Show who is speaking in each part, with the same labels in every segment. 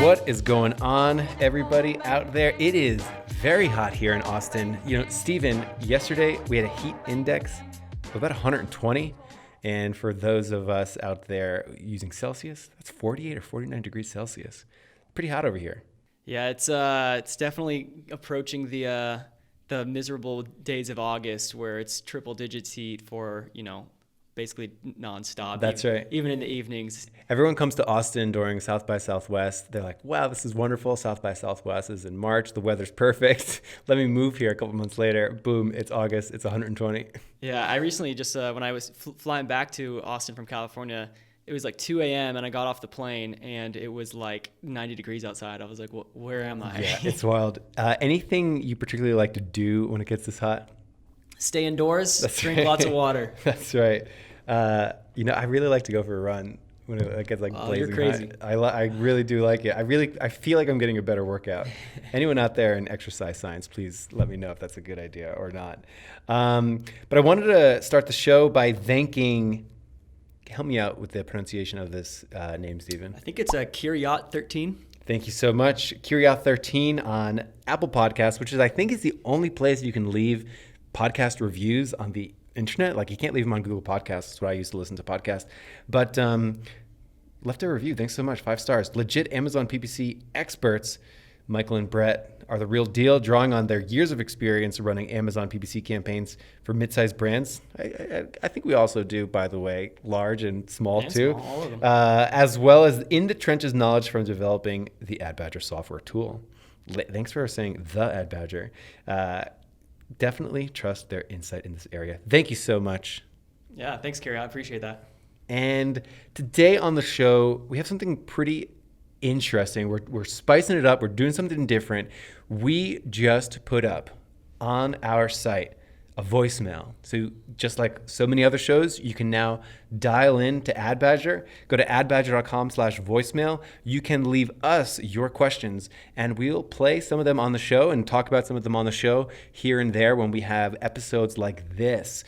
Speaker 1: What is going on, everybody out there? It is very hot here in Austin. You know, Steven, yesterday we had a heat index of about 120. And for those of us out there using Celsius, that's 48 or 49 degrees Celsius. Pretty hot over here.
Speaker 2: Yeah, it's definitely approaching the miserable days of August where it's triple digits heat for, basically nonstop.
Speaker 1: That's right.
Speaker 2: Even in the evenings.
Speaker 1: Everyone comes to Austin during South by Southwest. They're like, wow, this is wonderful. South by Southwest is in March. The weather's perfect. Let me move here a couple months later. Boom, it's August. It's 120.
Speaker 2: Yeah, I recently just, when I was flying back to Austin from California, it was like 2 a.m. and I got off the plane and it was like 90 degrees outside. I was like, where am I?
Speaker 1: Yeah, it's wild. Anything you particularly like to do when it gets this hot?
Speaker 2: Stay indoors, drink
Speaker 1: right.
Speaker 2: lots of water.
Speaker 1: That's right. I really like to go for a run when it gets like blazing
Speaker 2: you're crazy.
Speaker 1: hot. I really do like it. I feel like I'm getting a better workout. Anyone out there in exercise science, please let me know if that's a good idea or not. But I wanted to start the show by thanking. Help me out with the pronunciation of this name, Steven.
Speaker 2: I think it's a Kiryat13.
Speaker 1: Thank you so much. Kiryat13 on Apple Podcasts, which I think is the only place you can leave podcast reviews on the internet. Like, you can't leave them on Google Podcasts. That's what I used to listen to podcasts. But left a review. Thanks so much. 5 stars. Legit Amazon PPC experts, Michael and Brett, are the real deal, drawing on their years of experience running Amazon PPC campaigns for mid-sized brands. I think we also do, by the way, large and small too,
Speaker 2: small, all of them.
Speaker 1: as well as in the trenches knowledge from developing the AdBadger software tool. Thanks for saying the AdBadger. Definitely trust their insight in this area. Thank you so much.
Speaker 2: Yeah, thanks, Carrie. I appreciate that.
Speaker 1: And today on the show, we have something pretty interesting. We're spicing it up. We're doing something different. We just put up on our site a voicemail. So just like so many other shows, you can now dial in to AdBadger. Go to adbadger.com/voicemail. You can leave us your questions and we'll play some of them on the show and talk about some of them on the show here and there when we have episodes like this,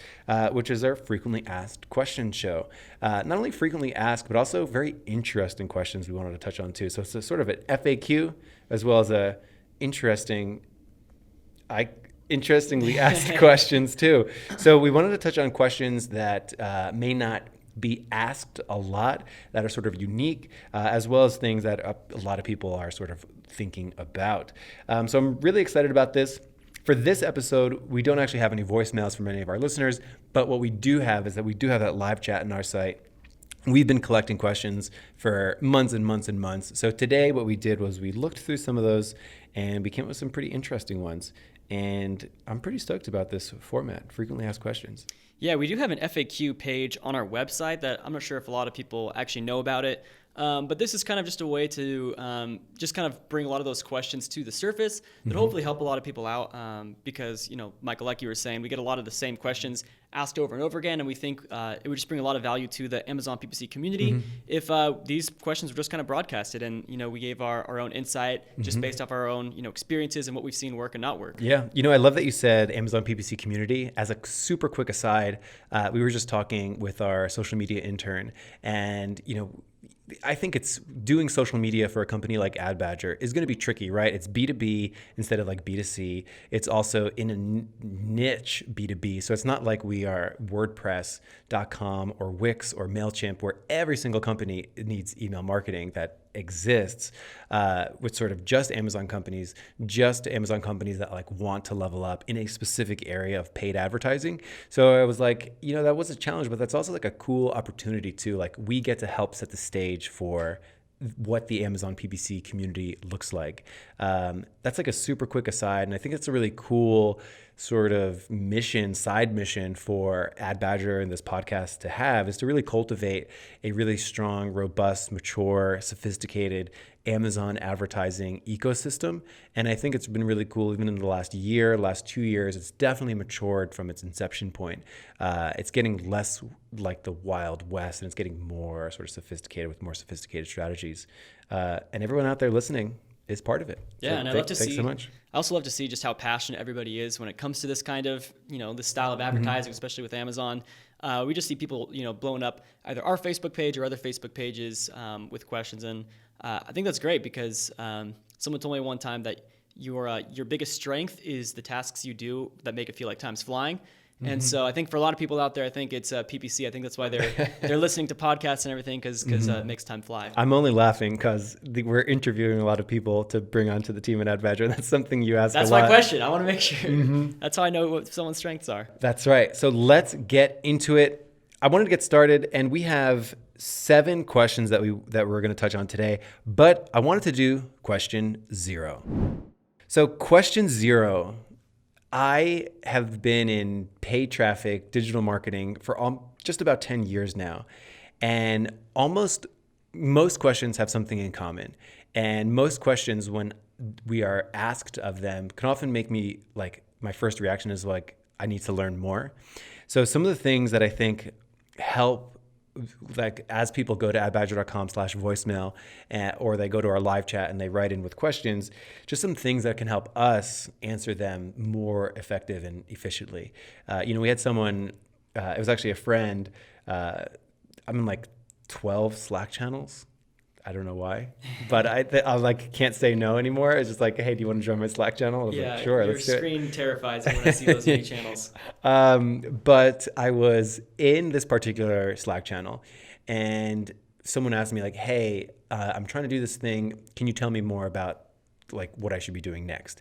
Speaker 1: which is our frequently asked questions show. Not only frequently asked, but also very interesting questions we wanted to touch on too. So it's a sort of an FAQ as well as a interestingly asked questions too. So we wanted to touch on questions that may not be asked a lot, that are sort of unique, as well as things that a lot of people are sort of thinking about. So I'm really excited about this. For this episode, we don't actually have any voicemails from any of our listeners, but what we do have is that we do have that live chat on our site. We've been collecting questions for months and months and months. So today what we did was we looked through some of those and we came up with some pretty interesting ones. And I'm pretty stoked about this format, frequently asked questions.
Speaker 2: Yeah, we do have an FAQ page on our website that I'm not sure if a lot of people actually know about it. But this is kind of just a way to just kind of bring a lot of those questions to the surface that hopefully help a lot of people out because, Michael, like you were saying, we get a lot of the same questions asked over and over again, and we think it would just bring a lot of value to the Amazon PPC community if these questions were just kind of broadcasted and, we gave our own insight just based off our own, experiences and what we've seen work and not work.
Speaker 1: Yeah. I love that you said Amazon PPC community. As a super quick aside, we were just talking with our social media intern and, I think it's doing social media for a company like AdBadger is going to be tricky, right? It's B2B instead of like B2C. It's also in a niche B2B. So it's not like we are WordPress.com or Wix or MailChimp where every single company needs email marketing that exists with sort of just Amazon companies that like want to level up in a specific area of paid advertising. So I was like, that was a challenge, but that's also like a cool opportunity too. Like we get to help set the stage for what the Amazon PPC community looks like. That's like a super quick aside. And I think it's a really cool sort of side mission for AdBadger and this podcast to have is to really cultivate a really strong, robust, mature, sophisticated Amazon advertising ecosystem. And I think it's been really cool even in the last 2 years. It's definitely matured from its inception point. It's getting less like the Wild West and it's getting more sort of sophisticated with more sophisticated strategies. And everyone out there listening is part of it.
Speaker 2: Yeah,
Speaker 1: so
Speaker 2: and I love to see.
Speaker 1: Thanks so much.
Speaker 2: I also love to see just how passionate everybody is when it comes to this kind of, this style of advertising, especially with Amazon. we just see people, blowing up either our Facebook page or other Facebook pages with questions. And I think that's great because someone told me one time that your biggest strength is the tasks you do that make it feel like time's flying. And so I think for a lot of people out there, I think it's PPC. I think that's why they're listening to podcasts and everything because it makes time fly.
Speaker 1: I'm only laughing because we're interviewing a lot of people to bring onto the team at AdBadger. That's something you ask
Speaker 2: That's
Speaker 1: a lot.
Speaker 2: my question. I want to make sure. That's how I know what someone's strengths are.
Speaker 1: That's right. So let's get into it. I wanted to get started, and we have 7 questions that we're going to touch on today, but I wanted to do question 0. So question 0. I have been in paid traffic, digital marketing for just about 10 years now. And most questions have something in common. And most questions, when we are asked of them, can often make me my first reaction is I need to learn more. So some of the things that I think help, as people go to adbadger.com/voicemail or they go to our live chat and they write in with questions, just some things that can help us answer them more effective and efficiently. We had someone, it was actually a friend, I'm in 12 Slack channels. I don't know why, but I can't say no anymore. It's just hey, do you want to join my Slack channel? I was sure, let's do it.
Speaker 2: Your screen terrifies me when I see those many channels.
Speaker 1: But I was in this particular Slack channel and someone asked me hey, I'm trying to do this thing. Can you tell me more about what I should be doing next?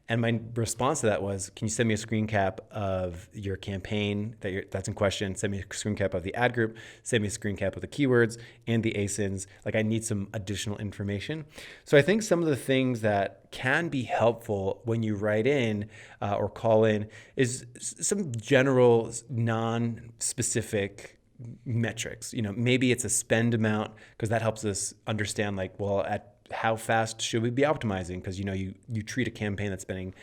Speaker 1: And my response to that was, can you send me a screen cap of your campaign that's in question? Send me a screen cap of the ad group. Send me a screen cap of the keywords and the ASINs. I need some additional information. So I think some of the things that can be helpful when you write in or call in is some general non-specific metrics. Maybe it's a spend amount because that helps us understand at how fast should we be optimizing? Because you treat a campaign that's spending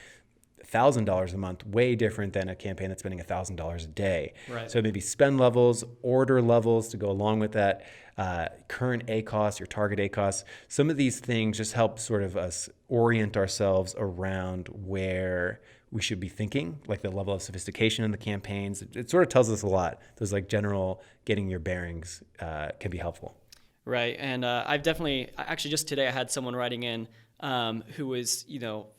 Speaker 1: $1,000 a month way different than a campaign that's spending $1,000 a day.
Speaker 2: Right.
Speaker 1: So maybe spend levels, order levels to go along with that, current ACoS, your target ACoS. Some of these things just help sort of us orient ourselves around where we should be thinking, the level of sophistication in the campaigns. It sort of tells us a lot. Those general getting your bearings can be helpful.
Speaker 2: Right. And I've definitely, actually just today I had someone writing in who was,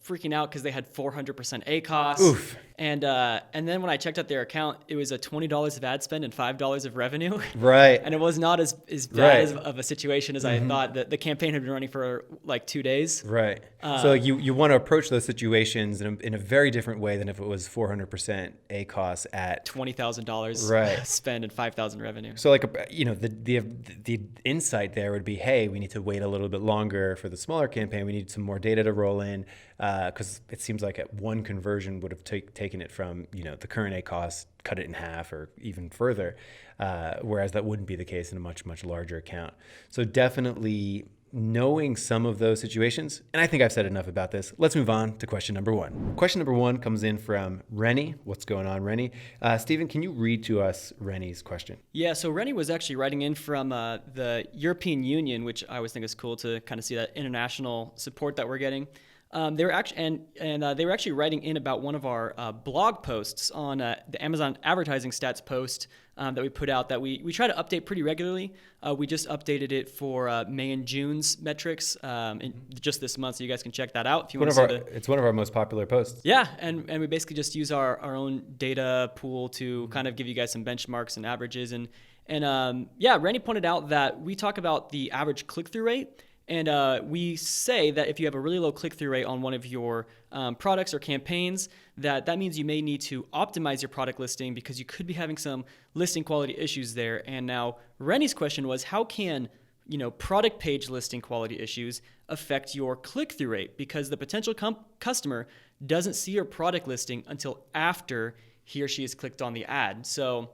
Speaker 2: freaking out because they had 400% ACoS.
Speaker 1: Oof.
Speaker 2: And then when I checked out their account, it was a $20 of ad spend and $5 of revenue.
Speaker 1: Right.
Speaker 2: And it was not as bad of a situation as I thought. That the campaign had been running for 2 days.
Speaker 1: Right. So you want to approach those situations in a very different way than if it was 400% ACoS at
Speaker 2: $20,000 spend and $5,000 revenue.
Speaker 1: So the insight there would be, hey, we need to wait a little bit longer for the smaller campaign. We need some more data to roll in because it seems like at one conversion would have taken it from the current ACoS, cut it in half or even further, whereas that wouldn't be the case in a much, much larger account. So definitely knowing some of those situations, and I think I've said enough about this. Let's move on to question number 1. Question number 1 comes in from Rennie. What's going on, Rennie? Stephen, can you read to us Rennie's question?
Speaker 2: Yeah, so Rennie was actually writing in from the European Union, which I always think is cool to kind of see that international support that we're getting. They were actually they were actually writing in about one of our blog posts on the Amazon advertising stats post that we put out that we try to update pretty regularly. We just updated it for May and June's metrics just this month, so you guys can check that out if you want to see
Speaker 1: It's one of our most popular posts.
Speaker 2: Yeah, and we basically just use our own data pool to kind of give you guys some benchmarks and averages. And Randy pointed out that we talk about the average click-through rate. And we say that if you have a really low click-through rate on one of your products or campaigns, that means you may need to optimize your product listing because you could be having some listing quality issues there. And now Rennie's question was, how can product page listing quality issues affect your click-through rate? Because the potential customer doesn't see your product listing until after he or she has clicked on the ad. So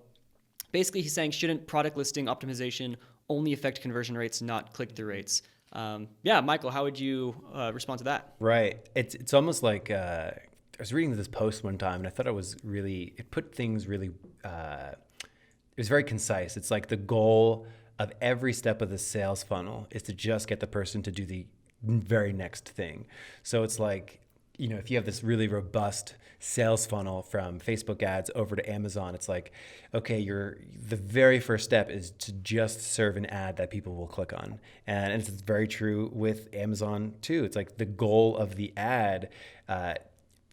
Speaker 2: basically he's saying, shouldn't product listing optimization only affect conversion rates, not click-through rates? Michael, how would you respond to that?
Speaker 1: Right. It's almost like I was reading this post one time and I thought it put things really, it was very concise. It's like the goal of every step of the sales funnel is to just get the person to do the very next thing. So it's like, if you have this really robust sales funnel from Facebook ads over to Amazon, it's like, okay, the very first step is to just serve an ad that people will click on. And it's very true with Amazon too. It's like the goal of the ad,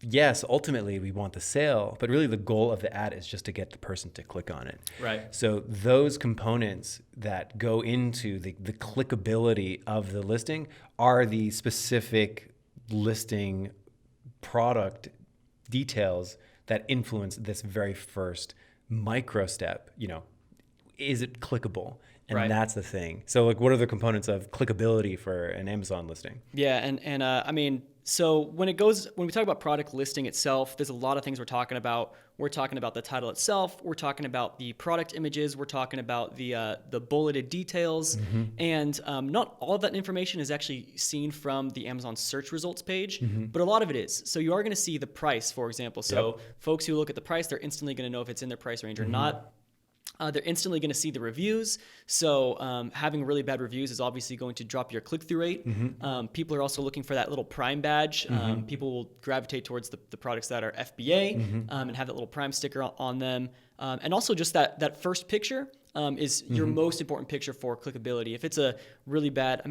Speaker 1: yes, ultimately we want the sale, but really the goal of the ad is just to get the person to click on it.
Speaker 2: Right.
Speaker 1: So those components that go into the clickability of the listing are the specific listing product details that influence this very first micro step. Is it clickable? And
Speaker 2: Right.
Speaker 1: that's the thing. So like, what are the components of clickability for an Amazon listing?
Speaker 2: Yeah, and I mean, so when we talk about product listing itself, there's a lot of things we're talking about. We're talking about the title itself. We're talking about the product images. We're talking about the bulleted details, and not all of that information is actually seen from the Amazon search results page, but a lot of it is. So you are going to see the price, for example. So folks who look at the price, they're instantly going to know if it's in their price range or not. They're instantly going to see the reviews. So having really bad reviews is obviously going to drop your click-through rate. People are also looking for that little Prime badge. People will gravitate towards the products that are FBA and have that little Prime sticker on them. And also just that first picture is your most important picture for clickability. If it's a really bad,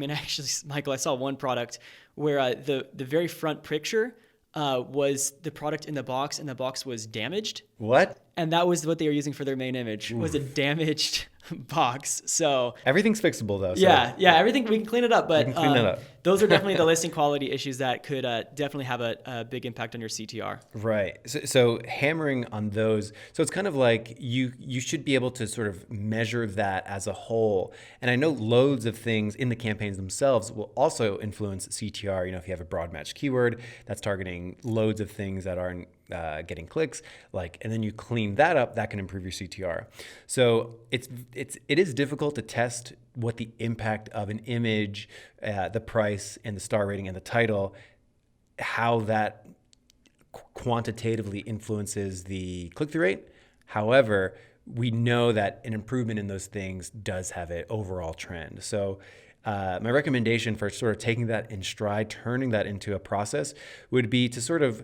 Speaker 2: Michael, I saw one product where the very front picture was the product in the box, and the box was damaged.
Speaker 1: What?
Speaker 2: And that was what they were using for their main image, was a damaged box. So
Speaker 1: everything's fixable though. So
Speaker 2: yeah, everything, we can clean it up, but
Speaker 1: we can clean that up.
Speaker 2: Those are definitely the listing quality issues that could definitely have a big impact on your CTR.
Speaker 1: Right. So hammering on those. So it's kind of like you should be able to sort of measure that as a whole. And I know loads of things in the campaigns themselves will also influence CTR. If you have a broad match keyword that's targeting loads of things that aren't getting clicks, and then you clean that up, that can improve your CTR. So it is difficult to test what the impact of an image, the price and the star rating and the title, how that quantitatively influences the click-through rate. However, we know that an improvement in those things does have an overall trend. So my recommendation for sort of taking that in stride, turning that into a process, would be to sort of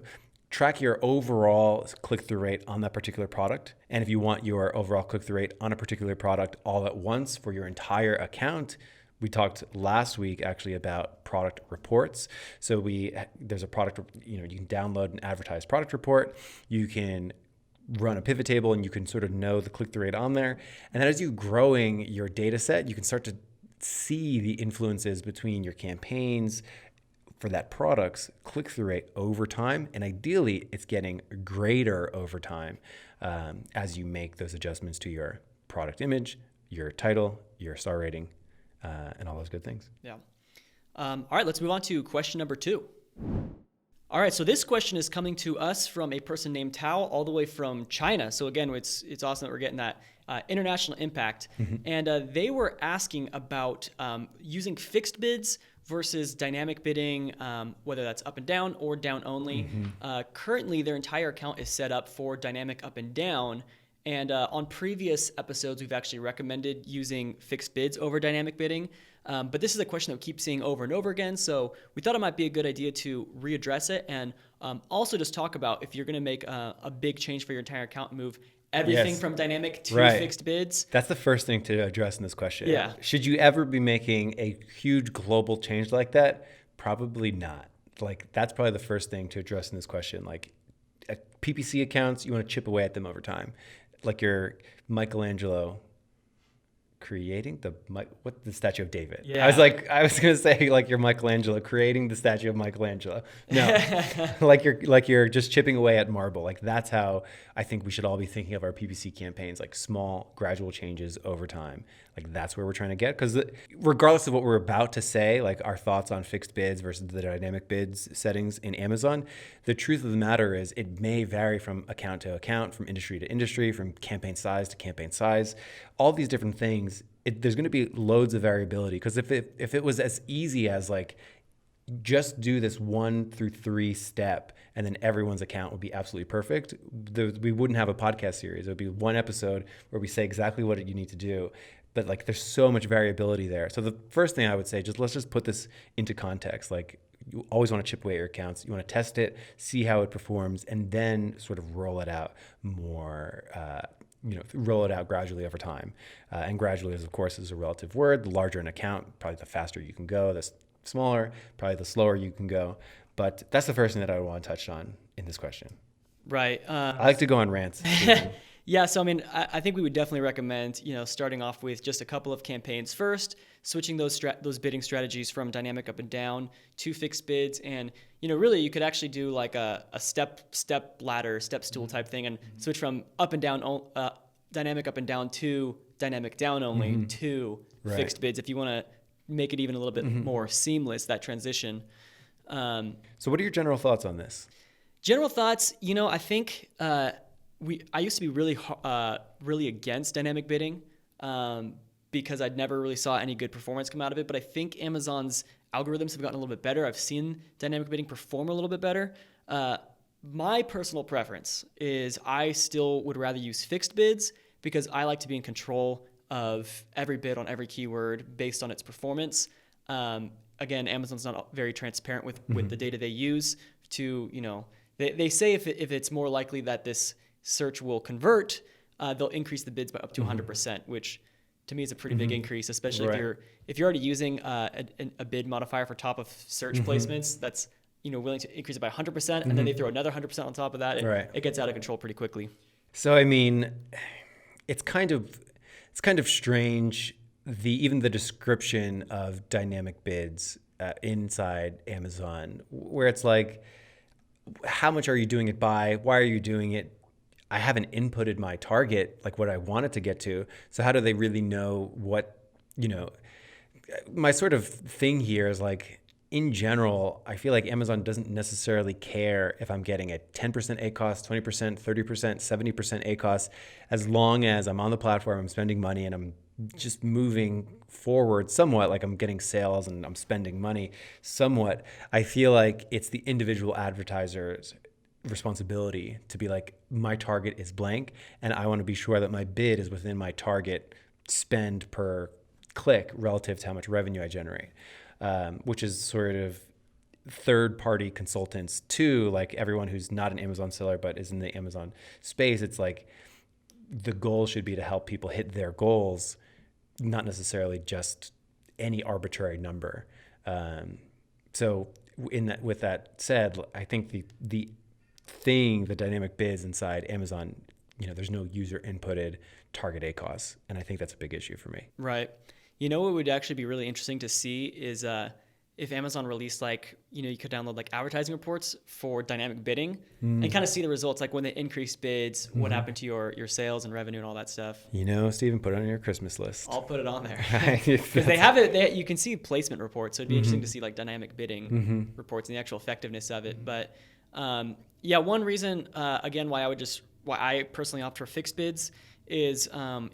Speaker 1: track your overall click-through rate on that particular product. And if you want your overall click-through rate on a particular product all at once for your entire account, we talked last week actually about product reports. So there's a product, you can download an advertised product report. You can run a pivot table and you can sort of know the click-through rate on there. And then as you're growing your data set, you can start to see the influences between your campaigns for that product's click-through rate over time. And ideally, it's getting greater over time as you make those adjustments to your product image, your title, your star rating, and all those good things.
Speaker 2: Yeah. All right, let's move on to question number 2. All right, so this question is coming to us from a person named Tao, all the way from China. So again, it's awesome that we're getting that international impact. And they were asking about using fixed bids versus dynamic bidding, whether that's up and down or down only. Currently, their entire account is set up for dynamic up and down. And on previous episodes, we've actually recommended using fixed bids over dynamic bidding. But this is a question that we keep seeing over and over again. So we thought it might be a good idea to readdress it, and also just talk about if you're going to make a big change for your entire account, move everything from dynamic to fixed bids.
Speaker 1: That's the first thing to address in this question.
Speaker 2: Yeah.
Speaker 1: Should you ever be making a huge global change like that? Probably not. That's probably the first thing to address in this question. PPC accounts, you want to chip away at them over time. Like your Michelangelo creating the Statue of David.
Speaker 2: Yeah.
Speaker 1: I was gonna say like you're Michelangelo creating the statue of Michelangelo. No, like you're just chipping away at marble. That's how I think we should all be thinking of our PPC campaigns, small gradual changes over time. That's where we're trying to get, because regardless of what we're about to say, our thoughts on fixed bids versus the dynamic bids settings in Amazon, the truth of the matter is it may vary from account to account, from industry to industry, from campaign size to campaign size, all these different things. There's going to be loads of variability, because if it was as easy as just do this 1 through 3 step and then everyone's account would be absolutely perfect, we wouldn't have a podcast series. It would be one episode where we say exactly what you need to do. But there's so much variability there. So the first thing I would say, let's just put this into context. you always want to chip away at your accounts. You want to test it, see how it performs, and then sort of roll it out more, roll it out gradually over time. And gradually, of course, is a relative word. The larger an account, probably the faster you can go. The smaller, probably the slower you can go. But that's the first thing that I want to touch on in this question.
Speaker 2: Right.
Speaker 1: I like to go on rants.
Speaker 2: Yeah, so I mean, I think we would definitely recommend, starting off with just a couple of campaigns first, switching those bidding strategies from dynamic up and down to fixed bids, and really you could actually do like a step ladder, step stool type thing, and switch from up and down, dynamic up and down to dynamic down only to fixed bids if you want to make it even a little bit more seamless, that transition.
Speaker 1: So what are your general thoughts on this?
Speaker 2: General thoughts, I think I used to be really against dynamic bidding because I'd never really saw any good performance come out of it. But I think Amazon's algorithms have gotten a little bit better. I've seen dynamic bidding perform a little bit better. My personal preference is I still would rather use fixed bids because I like to be in control of every bid on every keyword based on its performance. Again, Amazon's not very transparent with the data they use to, they say if it's more likely that this search will convert, they'll increase the bids by up to 100%, which to me is a pretty big increase, especially if you're already using a bid modifier for top of search placements that's willing to increase it by 100%, and then they throw another 100% on top of that. It gets out of control pretty quickly.
Speaker 1: So I mean, it's kind of strange even the description of dynamic bids inside Amazon, where it's like, how much are you doing it by? Why are you doing it? I haven't inputted my target, like what I want it to get to. So how do they really know what, my sort of thing here is like, in general, I feel like Amazon doesn't necessarily care if I'm getting a 10% ACoS, 20%, 30%, 70% ACoS, as long as I'm on the platform, I'm spending money, and I'm just moving forward somewhat, like I'm getting sales and I'm spending money somewhat. I feel like it's the individual advertiser's responsibility to be like, my target is blank, and I want to be sure that my bid is within my target spend per click relative to how much revenue I generate, which is sort of third-party consultants too, like everyone who's not an Amazon seller but is in the Amazon space. It's like the goal should be to help people hit their goals, not necessarily just any arbitrary number. So with that said, I think the dynamic bids inside Amazon, there's no user inputted target ACoS, and I think that's a big issue for me.
Speaker 2: Right. What would actually be really interesting to see is if Amazon released you could download like advertising reports for dynamic bidding and kind of see the results, like when they increased bids, what happened to your sales and revenue and all that stuff.
Speaker 1: Stephen, put it on your Christmas list.
Speaker 2: I'll put it on there because they have it. You can see placement reports, so it'd be interesting to see like dynamic bidding reports and the actual effectiveness of it. But one reason again why I personally opt for fixed bids is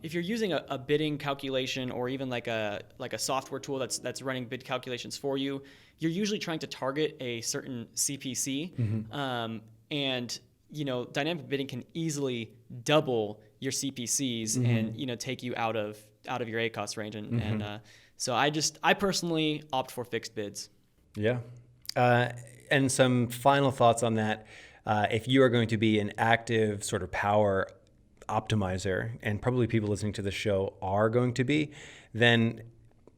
Speaker 2: if you're using a bidding calculation or even like a software tool that's running bid calculations for you, you're usually trying to target a certain CPC, and dynamic bidding can easily double your CPCs and take you out of your ACoS range, and so I personally opt for fixed bids.
Speaker 1: Yeah, and some final thoughts on that. If you are going to be an active sort of power optimizer, and probably people listening to the show are going to be, then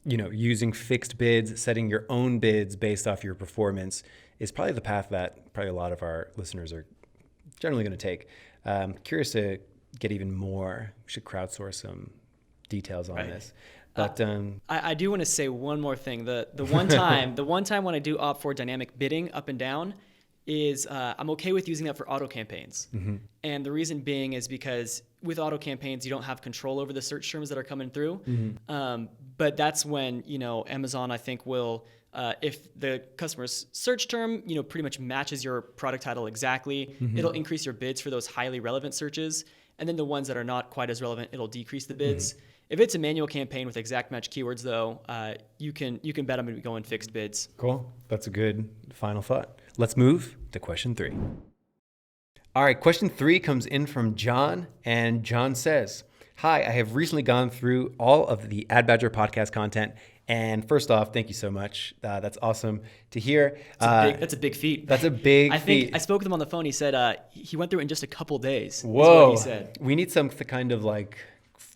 Speaker 1: using fixed bids, setting your own bids based off your performance is probably the path that probably a lot of our listeners are generally going to take. Curious to get even more. We should crowdsource some details on this. But
Speaker 2: I do want to say one more thing. The one time when I do opt for dynamic bidding up and down is I'm okay with using that for auto campaigns. And the reason being is because with auto campaigns, you don't have control over the search terms that are coming through. But that's when, Amazon, I think, will, if the customer's search term, pretty much matches your product title exactly, it'll increase your bids for those highly relevant searches. And then the ones that are not quite as relevant, it'll decrease the bids. If it's a manual campaign with exact match keywords, though, you can bet I'm going to be going fixed bids.
Speaker 1: Cool. That's a good final thought. Let's move to question 3. All right, question 3 comes in from John, and John says, "Hi, I have recently gone through all of the Ad Badger podcast content And first off, thank you so much. That's awesome to hear.
Speaker 2: That's a big feat.
Speaker 1: That's a big
Speaker 2: I think
Speaker 1: feat.
Speaker 2: I spoke with him on the phone. He said he went through it in just a couple days.
Speaker 1: Whoa.
Speaker 2: Is what he said.
Speaker 1: We need some kind of like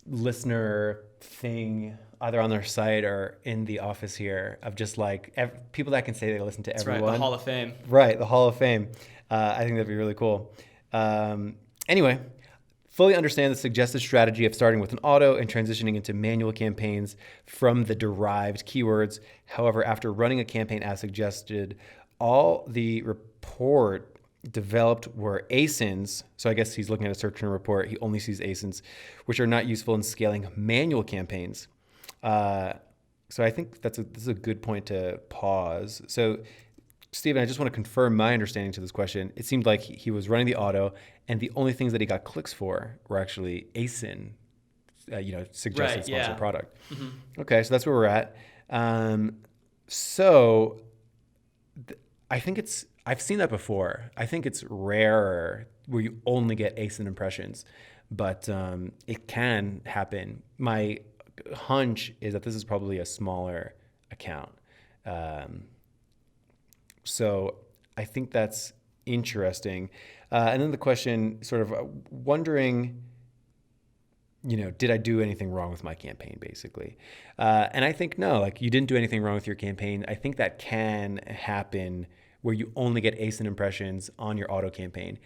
Speaker 1: listener thing either on their site or in the office here of just like people that can say they listen to
Speaker 2: That's
Speaker 1: everyone.
Speaker 2: right, the Hall of Fame.
Speaker 1: Right, the Hall of Fame. I think that'd be really cool. Anyway, fully understand the suggested strategy of starting with an auto and transitioning into manual campaigns from the derived keywords. However, after running a campaign as suggested, all the report developed were ASINs. So I guess he's looking at a search term report. He only sees ASINs, which are not useful in scaling manual campaigns. So I think this is a good point to pause. So Stephen, I just want to confirm my understanding to this question. It seemed like he was running the auto, and the only things that he got clicks for were actually ASIN, suggested sponsored product. Mm-hmm. Okay, so that's where we're at. I think I've seen that before. I think it's rarer where you only get ASIN impressions, but it can happen. My hunch is that this is probably a smaller account. So I think that's interesting. And then the question sort of wondering, did I do anything wrong with my campaign, basically? And I think no, like you didn't do anything wrong with your campaign. I think that can happen where you only get ASIN impressions on your auto campaign.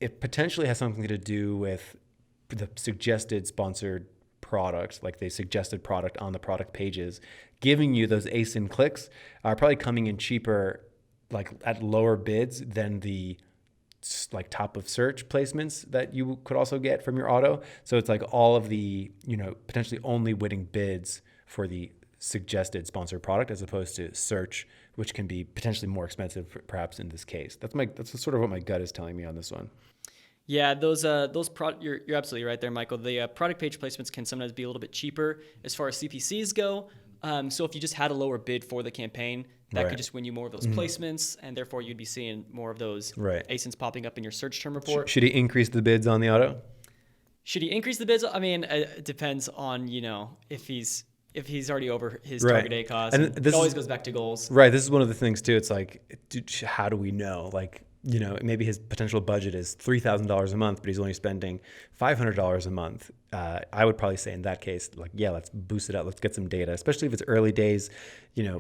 Speaker 1: It potentially has something to do with the suggested sponsored product, like the suggested product on the product pages, giving you those ASIN clicks are probably coming in cheaper, like at lower bids than the like top of search placements that you could also get from your auto. So it's like all of the, potentially only winning bids for the suggested sponsored product as opposed to search, which can be potentially more expensive perhaps in this case. That's sort of what my gut is telling me on this one.
Speaker 2: Yeah, you're absolutely right there, Michael. The product page placements can sometimes be a little bit cheaper as far as CPCs go. So if you just had a lower bid for the campaign, that could just win you more of those placements, and therefore you'd be seeing more of those ASINs popping up in your search term report.
Speaker 1: Should he increase the bids on the auto?
Speaker 2: Should he increase the bids? I mean, it depends on, if he's already over his target A cost. And it always goes back to goals.
Speaker 1: Right. This is one of the things too. It's like, how do we know? Like, maybe his potential budget is $3,000 a month, but he's only spending $500 a month. I would probably say in that case, like, yeah, let's boost it up. Let's get some data, especially if it's early days.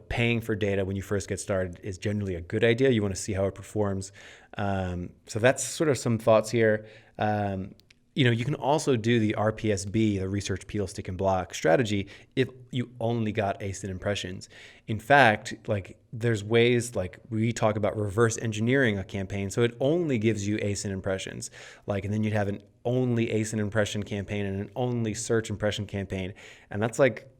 Speaker 1: Paying for data when you first get started is generally a good idea. You want to see how it performs. So that's sort of some thoughts here. You can also do the RPSB, the research, peel, stick, and block strategy if you only got ASIN impressions. In fact, like there's ways like we talk about reverse engineering a campaign. So it only gives you ASIN impressions. And then you'd have an only ASIN impression campaign and an only search impression campaign. And that's like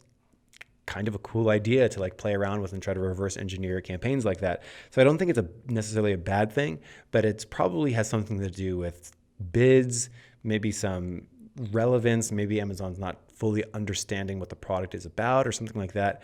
Speaker 1: kind of a cool idea to like play around with and try to reverse engineer campaigns like that. So I don't think it's necessarily a bad thing, but it's probably has something to do with bids, maybe some relevance, maybe Amazon's not fully understanding what the product is about or something like that.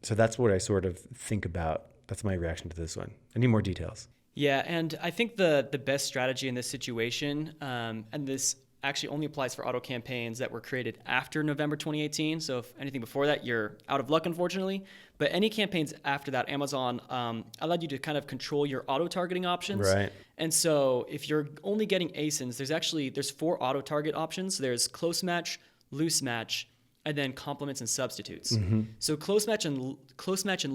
Speaker 1: So that's what I sort of think about. That's my reaction to this one. I need more details.
Speaker 2: Yeah, and I think the best strategy in this situation, and this actually only applies for auto campaigns that were created after November 2018. So if anything before that, you're out of luck, unfortunately. But any campaigns after that, Amazon allowed you to kind of control your auto targeting options.
Speaker 1: Right.
Speaker 2: And so if you're only getting ASINs, there's 4 auto target options. There's close match, loose match, and then complements and substitutes. Mm-hmm. So close match and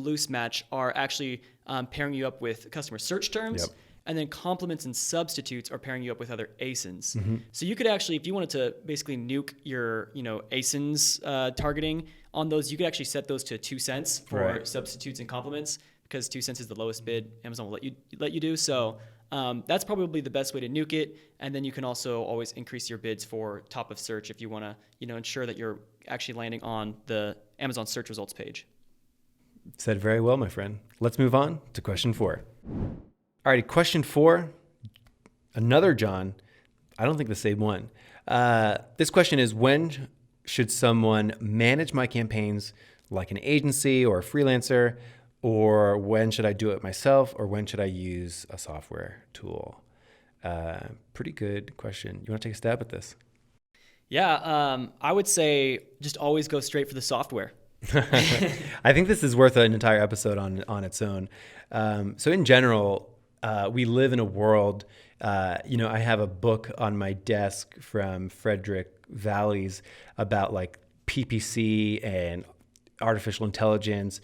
Speaker 2: loose match are actually pairing you up with customer search terms. Yep. And then complements and substitutes are pairing you up with other ASINs. Mm-hmm. So you could actually, if you wanted to basically nuke your, ASINs targeting on those, you could actually set those to 2 cents for substitutes and complements, because 2 cents is the lowest bid Amazon will let you do. So that's probably the best way to nuke it. And then you can also always increase your bids for top of search if you want to, ensure that you're actually landing on the Amazon search results page.
Speaker 1: Said very well, my friend. Let's move on to question 4. All right, question 4, another John. I don't think the same one. This question is, when should someone manage my campaigns like an agency or a freelancer, or when should I do it myself, or when should I use a software tool? Pretty good question. You want to take a stab at this?
Speaker 2: Yeah, I would say just always go straight for the software.
Speaker 1: I think this is worth an entire episode on its own. So in general, we live in a world, I have a book on my desk from Frederick Valleys about like PPC and artificial intelligence.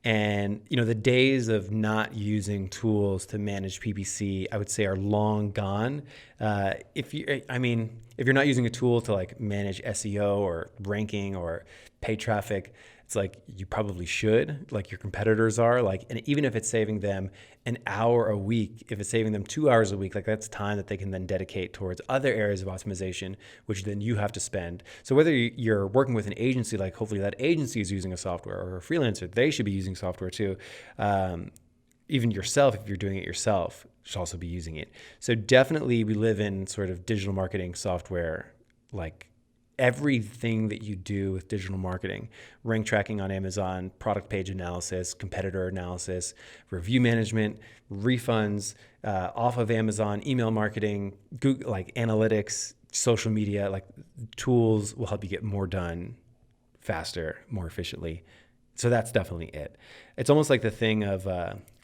Speaker 1: And, the days of not using tools to manage PPC, I would say are long gone. If you're not using a tool to like manage SEO or ranking or paid traffic, it's like you probably should, like your competitors are, like, and even if it's saving them an hour a week, if it's saving them 2 hours a week, like that's time that they can then dedicate towards other areas of optimization, which then you have to spend. So whether you're working with an agency, like hopefully that agency is using a software, or a freelancer, they should be using software too. Even yourself, if you're doing it yourself, should also be using it. So definitely we live in sort of digital marketing software, like everything that you do with digital marketing, rank tracking on Amazon, product page analysis, competitor analysis, review management, refunds, off of Amazon, email marketing, Google, like analytics, social media, like tools will help you get more done faster, more efficiently. So that's definitely it. It's almost like the thing of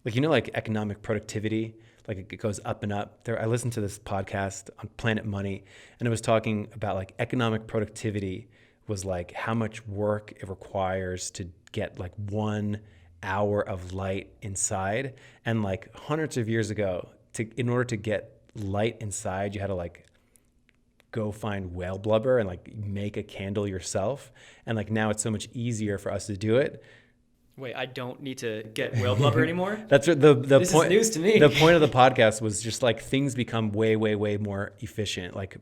Speaker 1: like economic productivity. Like it goes up and up. I listened to this podcast on Planet Money, and it was talking about like economic productivity was like how much work it requires to get like 1 hour of light inside. And like hundreds of years ago, in order to get light inside, you had to like go find whale blubber and like make a candle yourself. And like now it's so much easier for us to do it.
Speaker 2: Wait, I don't need to get whale blubber anymore?
Speaker 1: That's what
Speaker 2: this
Speaker 1: point.
Speaker 2: This is news to me.
Speaker 1: The point of the podcast was just like things become way, way, way more efficient. Like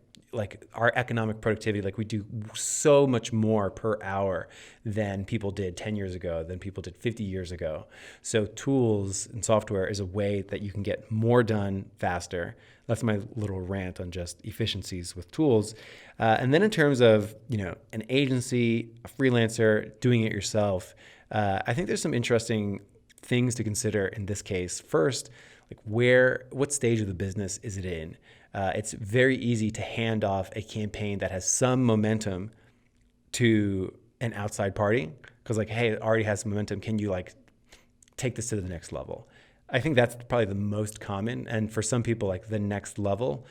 Speaker 1: our economic productivity, like we do so much more per hour than people did 10 years ago, than people did 50 years ago. So tools and software is a way that you can get more done faster. That's my little rant on just efficiencies with tools. And then in terms of, an agency, a freelancer, doing it yourself, I think there's some interesting things to consider in this case. First, like what stage of the business is it in? It's very easy to hand off a campaign that has some momentum to an outside party because like, hey, it already has some momentum. Can you like take this to the next level? I think that's probably the most common. And for some people, like the next level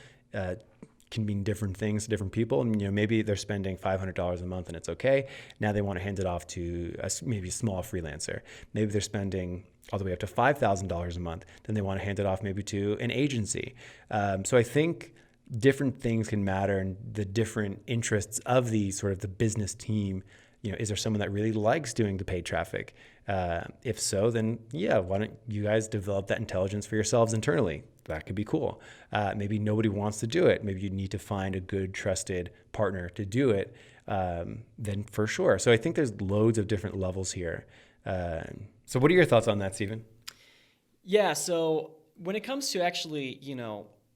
Speaker 1: can mean different things to different people. And, maybe they're spending $500 a month and it's okay. Now they want to hand it off to maybe a small freelancer. Maybe they're spending all the way up to $5,000 a month. Then they want to hand it off maybe to an agency. So I think different things can matter, and the different interests of the sort of the business team. Is there someone that really likes doing the paid traffic? If so, then yeah, why don't you guys develop that intelligence for yourselves internally? That could be cool. Maybe nobody wants to do it. Maybe you need to find a good, trusted partner to do it. Then for sure. So I think there's loads of different levels here. So what are your thoughts on that, Stephen?
Speaker 2: Yeah. So when it comes to actually,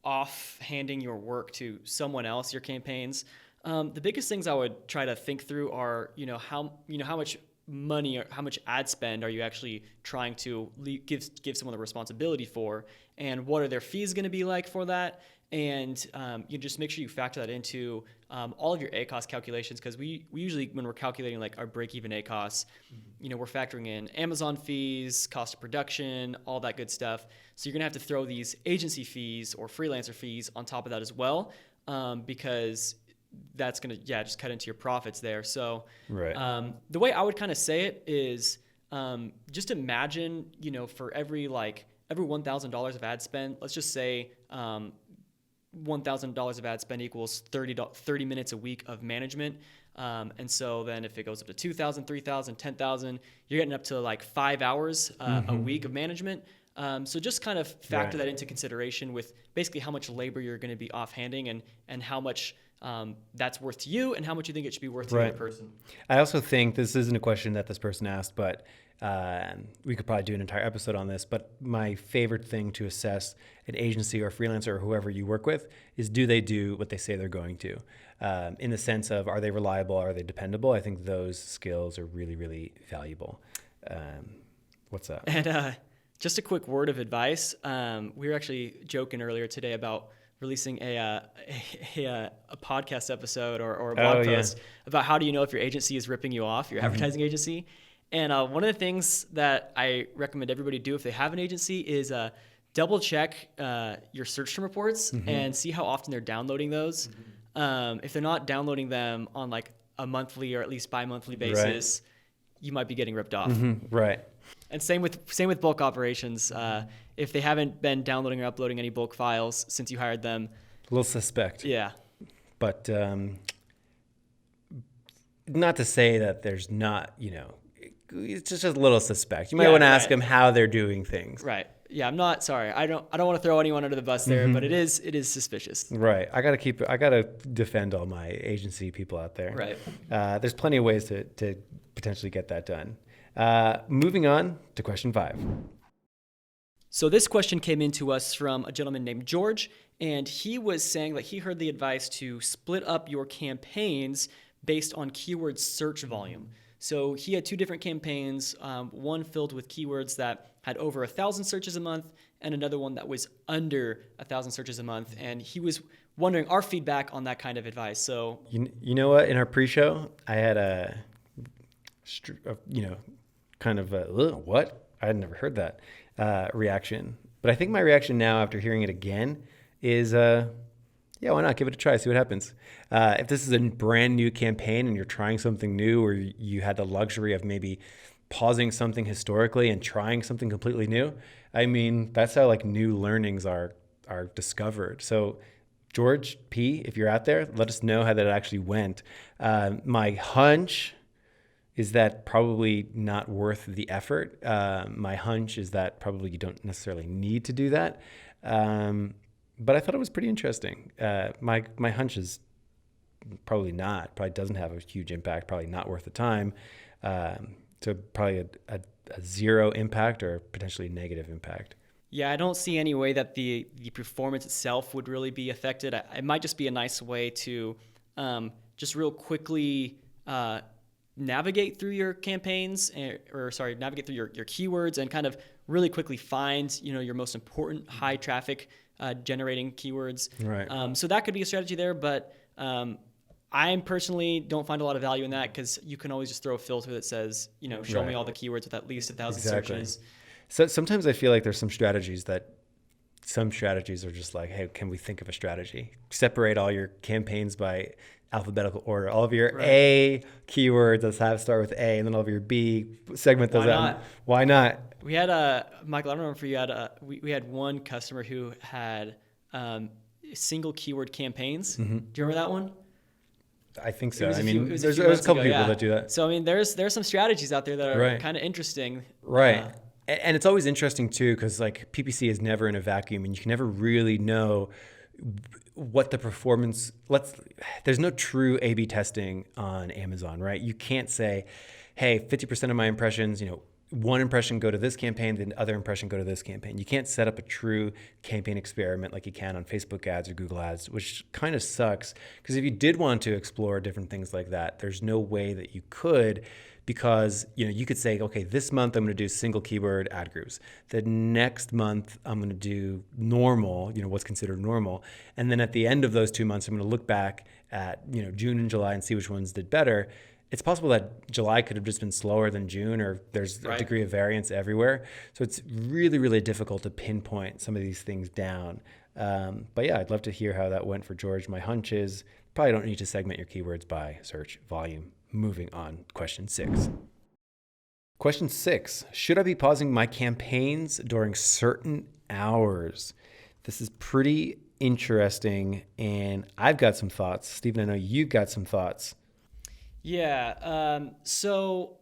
Speaker 2: off-handing your work to someone else, your campaigns, the biggest things I would try to think through are, how much money or how much ad spend are you actually trying to give someone the responsibility for, and what are their fees going to be like for that? And you just make sure you factor that into all of your ACoS calculations, because we usually, when we're calculating like our break-even ACoS, we're factoring in Amazon fees, cost of production, all that good stuff. So you're going to have to throw these agency fees or freelancer fees on top of that as well, because that's going to, just cut into your profits there. So
Speaker 1: right.
Speaker 2: The way I would kind of say it is just imagine, for every $1,000 of ad spend, let's just say $1,000 of ad spend equals 30 minutes a week of management. And so then if it goes up to 2,000, 3,000, 10,000, you're getting up to like 5 hours a week of management. So just kind of factor that into consideration with basically how much labor you're going to be offhanding and how much that's worth to you and how much you think it should be worth to the other person.
Speaker 1: I also think this isn't a question that this person asked, but we could probably do an entire episode on this. But my favorite thing to assess an agency or freelancer or whoever you work with is, do they do what they say they're going to? In the sense of, are they reliable? Are they dependable? I think those skills are really, really valuable. What's up?
Speaker 2: And just a quick word of advice. We were actually joking earlier today about releasing a podcast episode or a blog post about how do you know if your agency is ripping you off, your advertising agency. And one of the things that I recommend everybody do if they have an agency is double check your search term reports and see how often they're downloading those. If they're not downloading them on like a monthly or at least bi-monthly basis, you might be getting ripped off.
Speaker 1: Right.
Speaker 2: And same with bulk operations. If they haven't been downloading or uploading any bulk files since you hired them,
Speaker 1: A little suspect.
Speaker 2: yeah.
Speaker 1: But not to say that there's not, it's just a little suspect. You might want to ask them how they're doing things.
Speaker 2: Right. Yeah, I'm not sorry. I don't want to throw anyone under the bus there, but it is suspicious.
Speaker 1: Right. I gotta defend all my agency people out there.
Speaker 2: Right.
Speaker 1: There's plenty of ways to potentially get that done. Moving on to question 5.
Speaker 2: So this question came in to us from a gentleman named George, and he was saying that he heard the advice to split up your campaigns based on keyword search volume. So he had 2 different campaigns, one filled with keywords that had over 1,000 searches a month and another one that was under 1,000 searches a month. And he was wondering our feedback on that kind of advice. So
Speaker 1: you know what? In our pre-show, I had what? I had never heard that reaction. But I think my reaction now after hearing it again is, yeah, why not? Give it a try, see what happens. If this is a brand new campaign and you're trying something new, or you had the luxury of maybe pausing something historically and trying something completely new, I mean, that's how like new learnings are discovered. So George P., if you're out there, let us know how that actually went. My hunch is that probably not worth the effort. My hunch is that probably you don't necessarily need to do that. But I thought it was pretty interesting. My hunch is probably doesn't have a huge impact, probably not worth the time. So probably a zero impact or potentially negative impact.
Speaker 2: Yeah, I don't see any way that the performance itself would really be affected. It might just be a nice way to just real quickly navigate through your campaigns, navigate through your keywords and kind of really quickly find, your most important high traffic generating keywords.
Speaker 1: Right.
Speaker 2: So that could be a strategy there, but I personally don't find a lot of value in that because you can always just throw a filter that says, show me all the keywords with at least 1,000 searches.
Speaker 1: So sometimes I feel like there's some strategies are just like, hey, can we think of a strategy? Separate all your campaigns by alphabetical order. All of your A keywords, start with A, and then all of your B, segment those out. Why not?
Speaker 2: We had Michael, I don't remember if we had one customer who had single keyword campaigns. Do you remember that one?
Speaker 1: I think so. There's a couple people that do that.
Speaker 2: So, there's some strategies out there that are kind of interesting.
Speaker 1: Right. And it's always interesting too, because like PPC is never in a vacuum and you can never really know what the performance, there's no true A/B testing on Amazon, right? You can't say, hey, 50% of my impressions, one impression go to this campaign, then the other impression go to this campaign. You can't set up a true campaign experiment like you can on Facebook ads or Google ads, which kind of sucks. Because if you did want to explore different things like that, there's no way that you could, because you could say, okay, this month I'm going to do single keyword ad groups. The next month I'm going to do normal, what's considered normal. And then at the end of those 2 months, I'm going to look back at June and July and see which ones did better. It's possible that July could have just been slower than June, or there's a degree of variance everywhere. So it's really, really difficult to pinpoint some of these things down. But yeah, I'd love to hear how that went for George. My hunch is probably don't need to segment your keywords by search volume. Moving on, question 6. Question 6, should I be pausing my campaigns during certain hours? This is pretty interesting, and I've got some thoughts. Stephen, I know you've got some thoughts.
Speaker 2: Yeah, so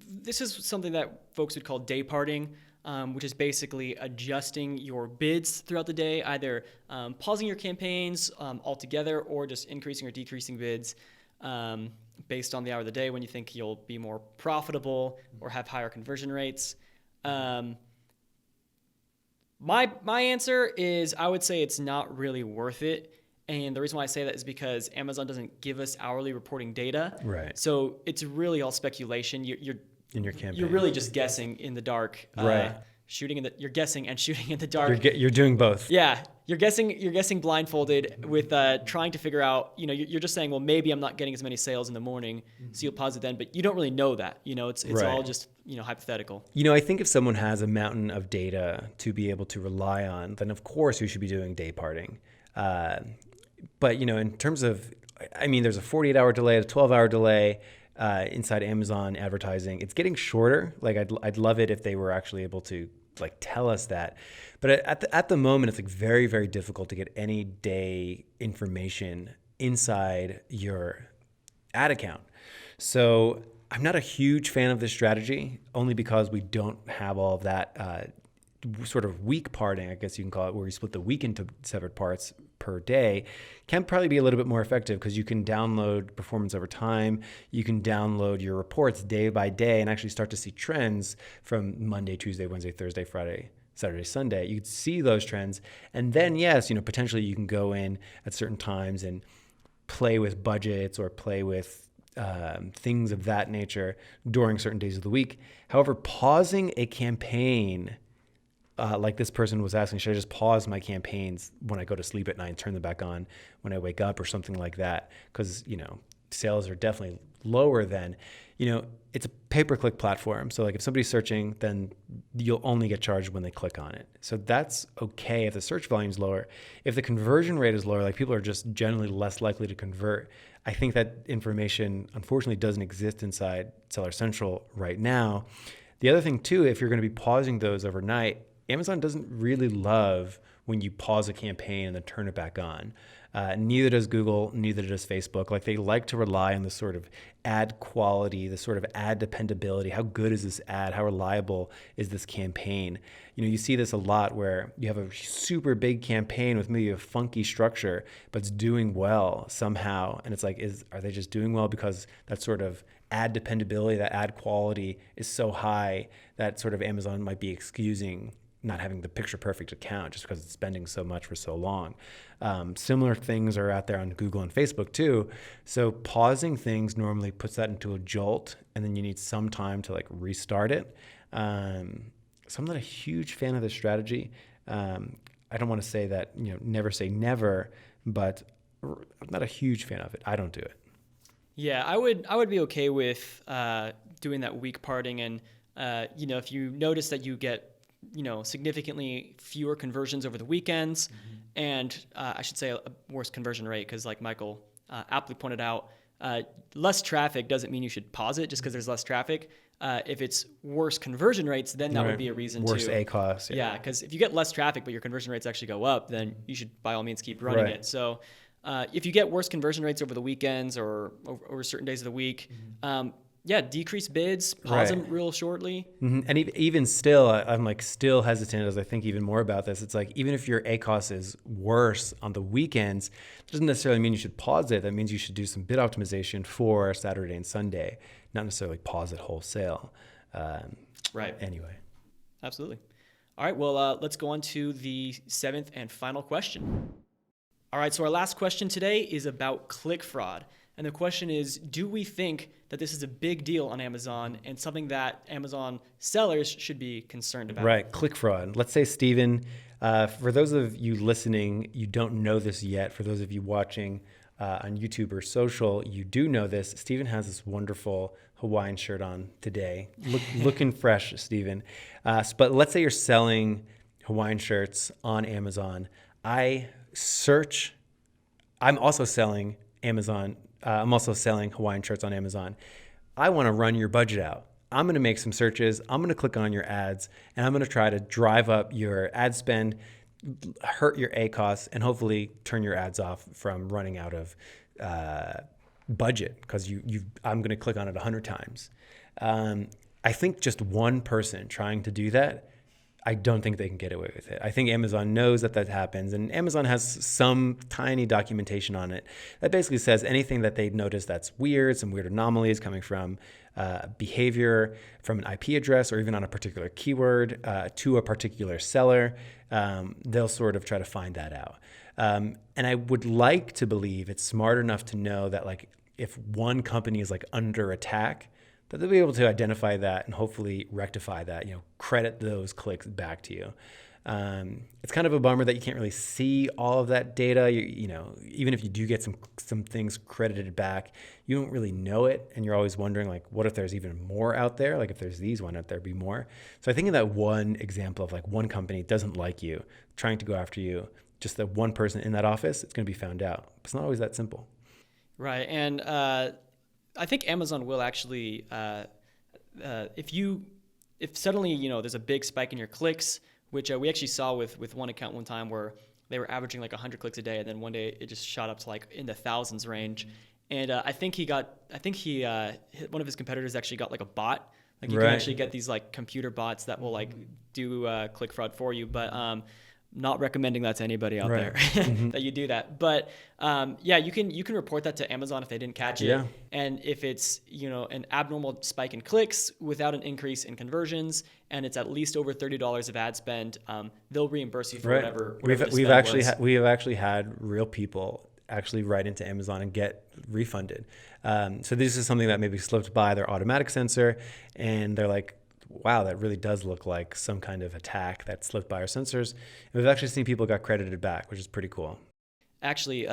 Speaker 2: this is something that folks would call dayparting, which is basically adjusting your bids throughout the day, either pausing your campaigns altogether or just increasing or decreasing bids based on the hour of the day when you think you'll be more profitable or have higher conversion rates. My answer is I would say it's not really worth it. And the reason why I say that is because Amazon doesn't give us hourly reporting data.
Speaker 1: Right.
Speaker 2: So it's really all speculation. You're
Speaker 1: in your campaign.
Speaker 2: You're really just guessing in the dark.
Speaker 1: Right.
Speaker 2: you're guessing and shooting in the dark.
Speaker 1: You're doing both.
Speaker 2: Yeah, you're guessing blindfolded with trying to figure out. You're just saying, well, maybe I'm not getting as many sales in the morning, so you'll pause it then. But you don't really know that. It's
Speaker 1: Right.
Speaker 2: all just hypothetical.
Speaker 1: I think if someone has a mountain of data to be able to rely on, then of course you should be doing day parting. But in terms of, there's a 48-hour delay, a 12-hour delay inside Amazon advertising. It's getting shorter. Like I'd love it if they were actually able to tell us that. But at the moment, it's very, very difficult to get any day information inside your ad account. So I'm not a huge fan of this strategy, only because we don't have all of that sort of week parting, I guess you can call it, where we split the week into separate parts per day. Can probably be a little bit more effective because you can download performance over time. You can download your reports day by day and actually start to see trends from Monday, Tuesday, Wednesday, Thursday, Friday, Saturday, Sunday. You can see those trends. And then, yes, potentially you can go in at certain times and play with budgets or play with things of that nature during certain days of the week. However, pausing a campaign, like this person was asking, should I just pause my campaigns when I go to sleep at night and turn them back on when I wake up or something like that? Because, sales are definitely lower then. It's a pay-per-click platform. So if somebody's searching, then you'll only get charged when they click on it. So that's okay if the search volume is lower. If the conversion rate is lower, people are just generally less likely to convert. I think that information, unfortunately, doesn't exist inside Seller Central right now. The other thing, too, if you're going to be pausing those overnight, Amazon doesn't really love when you pause a campaign and then turn it back on. Neither does Google, neither does Facebook. They like to rely on the sort of ad quality, the sort of ad dependability. How good is this ad? How reliable is this campaign? You see this a lot where you have a super big campaign with maybe a funky structure, but it's doing well somehow. And it's are they just doing well because that sort of ad dependability, that ad quality is so high that sort of Amazon might be excusing not having the picture perfect account just because it's spending so much for so long. Similar things are out there on Google and Facebook too. So pausing things normally puts that into a jolt, and then you need some time to restart it. So I'm not a huge fan of this strategy. I don't want to say that, never say never, but I'm not a huge fan of it. I don't do it.
Speaker 2: Yeah, I would be okay with doing that week parting, and if you notice that you get significantly fewer conversions over the weekends, and I should say a worse conversion rate, because like Michael aptly pointed out, less traffic doesn't mean you should pause it just because there's less traffic. If it's worse conversion rates, then that would be a reason
Speaker 1: worse
Speaker 2: to...
Speaker 1: Worse ACoS.
Speaker 2: Yeah, because if you get less traffic but your conversion rates actually go up, then you should by all means keep running it. So if you get worse conversion rates over the weekends or over certain days of the week, decrease bids, pause them real shortly.
Speaker 1: Mm-hmm. And even still, I'm still hesitant as I think even more about this. It's even if your ACoS is worse on the weekends, it doesn't necessarily mean you should pause it. That means you should do some bid optimization for Saturday and Sunday, not necessarily pause it wholesale.
Speaker 2: Right.
Speaker 1: Anyway.
Speaker 2: Absolutely. All right. Well, let's go on to the 7th and final question. All right. So our last question today is about Clickfraud. And the question is, do we think that this is a big deal on Amazon and something that Amazon sellers should be concerned about?
Speaker 1: Right, Clickfraud. Let's say, Steven, for those of you listening, you don't know this yet. For those of you watching on YouTube or social, you do know this. Steven has this wonderful Hawaiian shirt on today. Looking fresh, Steven. But let's say you're selling Hawaiian shirts on Amazon. I'm also selling Hawaiian shirts on Amazon. I want to run your budget out. I'm going to make some searches. I'm going to click on your ads, and I'm going to try to drive up your ad spend, hurt your ACoS, and hopefully turn your ads off from running out of budget because I'm going to click on it 100 times. I think just one person trying to do that, I don't think they can get away with it. I think Amazon knows that happens, and Amazon has some tiny documentation on it that basically says anything that they notice that's weird, some weird anomalies coming from behavior, from an IP address, or even on a particular keyword to a particular seller, they'll sort of try to find that out. And I would like to believe it's smart enough to know that if one company is under attack, that they'll be able to identify that and hopefully rectify that, credit those clicks back to you. It's kind of a bummer that you can't really see all of that data. Even if you do get some things credited back, you don't really know it. And you're always wondering, like, what if there's even more out there? Like, if there's these one out there, be more. So I think of that one example of like one company doesn't like you, trying to go after you, just that one person in that office, it's going to be found out. It's not always that simple.
Speaker 2: Right. And I think Amazon will actually, if suddenly, there's a big spike in your clicks, which we actually saw with one account one time where they were averaging like 100 clicks a day, and then one day it just shot up to like in the thousands range. And I think one of his competitors actually got like a bot. Like you can actually get these like computer bots that will like do Clickfraud for you, but not recommending that to anybody out there that you do that. But you can report that to Amazon if they didn't catch it. And if it's an abnormal spike in clicks without an increase in conversions, and it's at least over $30 of ad spend, they'll reimburse you for whatever
Speaker 1: we have actually had real people actually write into Amazon and get refunded. So this is something that maybe slipped by their automatic sensor, and they're like, wow, that really does look like some kind of attack that slipped by our sensors. And we've actually seen people got credited back, which is pretty cool.
Speaker 2: Actually,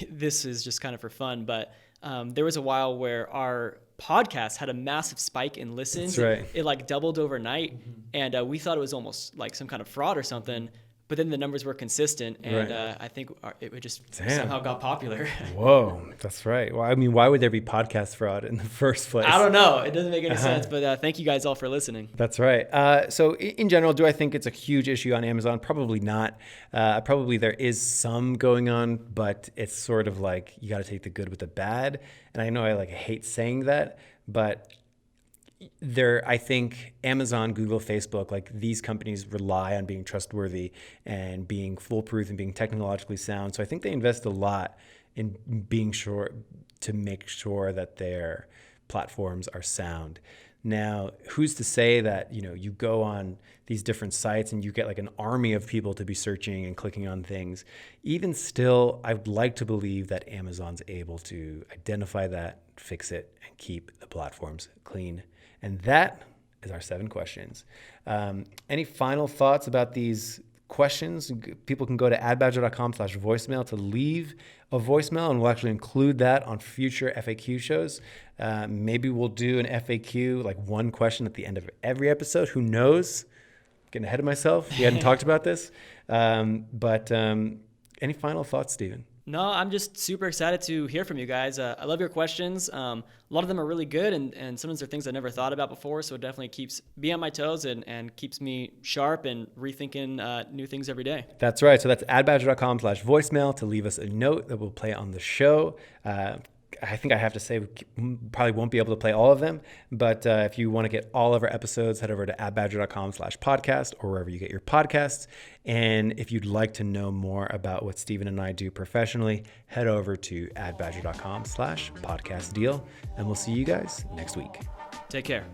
Speaker 2: this is just kind of for fun, but there was a while where our podcast had a massive spike in listens.
Speaker 1: That's right.
Speaker 2: It like doubled overnight, and we thought it was almost like some kind of fraud or something. But then the numbers were consistent, and I think it just somehow got popular.
Speaker 1: Whoa, that's right. Well, I mean, why would there be podcast fraud in the first place?
Speaker 2: I don't know. It doesn't make any sense, but thank you guys all for listening.
Speaker 1: That's right. So in general, do I think it's a huge issue on Amazon? Probably not. Probably there is some going on, but it's sort of like you got to take the good with the bad. And I know I hate saying that, but I think Amazon, Google, Facebook, these companies rely on being trustworthy and being foolproof and being technologically sound. So I think they invest a lot in being sure to make sure that their platforms are sound. Now, who's to say that, you go on these different sites and you get an army of people to be searching and clicking on things. Even still, I'd like to believe that Amazon's able to identify that, fix it, and keep the platforms clean. And that is our 7 questions. Any final thoughts about these questions? People can go to adbadger.com/voicemail to leave a voicemail, and we'll actually include that on future FAQ shows. Maybe we'll do an FAQ, one question at the end of every episode. Who knows? Getting ahead of myself. We hadn't talked about this. But any final thoughts, Steven?
Speaker 2: No, I'm just super excited to hear from you guys. I love your questions. A lot of them are really good, and sometimes they're things I never thought about before, so it definitely keeps me on my toes and keeps me sharp and rethinking new things every day.
Speaker 1: That's right. So that's adbadger.com/voicemail to leave us a note that we'll play on the show. I think I have to say we probably won't be able to play all of them, but if you want to get all of our episodes, head over to adbadger.com/podcast or wherever you get your podcasts. And if you'd like to know more about what Steven and I do professionally, head over to adbadger.com/podcast deal, and we'll see you guys next week.
Speaker 2: Take care.